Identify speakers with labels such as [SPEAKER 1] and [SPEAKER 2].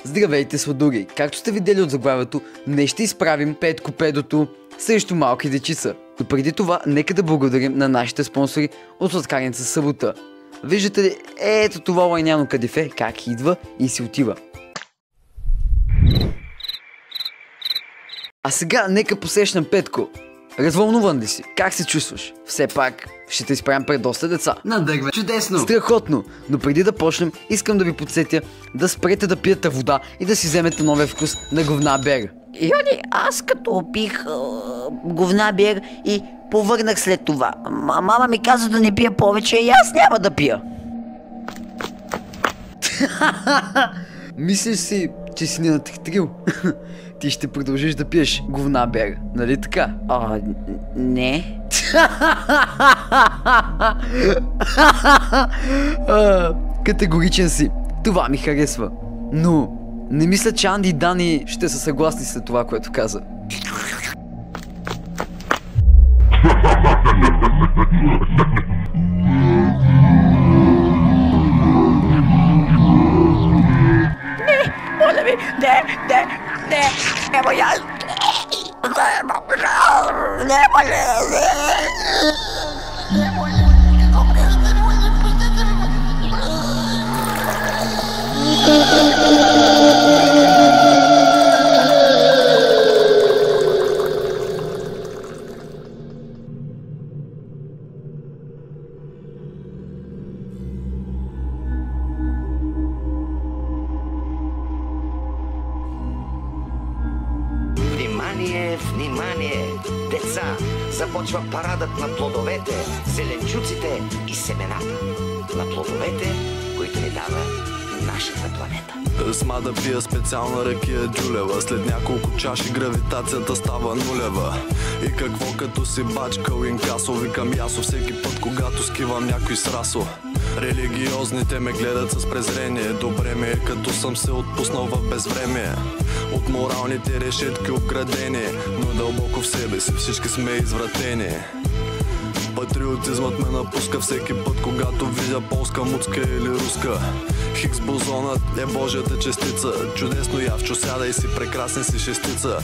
[SPEAKER 1] Здравейте, сладури! Както сте видели от заглавието, днес ще изправим Петко Педото срещу малки дечица. Но преди това, нека да благодарим на нашите спонсори от Сладкарница Събота. Виждате ли, ето това лайняно кадифе, как идва и си отива. А сега нека посрещнем Петко. Развълнуван ли си? Как се чувстваш? Все пак ще те изправим пред доста деца.
[SPEAKER 2] Надъгве. Чудесно!
[SPEAKER 1] Страхотно! Но преди да почнем, искам да ви подсетя да спрете да пиете вода и да си вземете новия вкус на говна бер.
[SPEAKER 3] Йони, аз като пих говна бер и повърнах след това. Мама ми каза да не пия повече и аз няма да пия.
[SPEAKER 1] Мислиш си, че си ни натрихтрил? Ти ще продължиш да пиеш говна бер, нали така?
[SPEAKER 3] Не.
[SPEAKER 1] Категоричен си. Това ми харесва. Но не мисля, че Анди и Дани ще са съгласни след това, което каза.
[SPEAKER 3] Моля ви, не, моя... Не,
[SPEAKER 4] Внимание, внимание! Деца, започва парадът на плодовете, зеленчуците и семената. На плодовете, които ни дава нашата планета.
[SPEAKER 5] Сма да пия специална ракия Джулева. След няколко чаши гравитацията става нулева. И какво като си бачкал инкасо? Викам ясо всеки път, когато скивам някой срасо. Религиозните ме гледат с презрение. Добре ми е, като съм се отпуснал в безвремие. От моралните решетки обградени, но дълбоко в себе си всички сме извратени. Патриотизмът ме напуска всеки път, когато видя полска, муцка или руска. Хигс бозонът е Божията частица. Чудесно явчо, сядай си, прекрасен си шестица.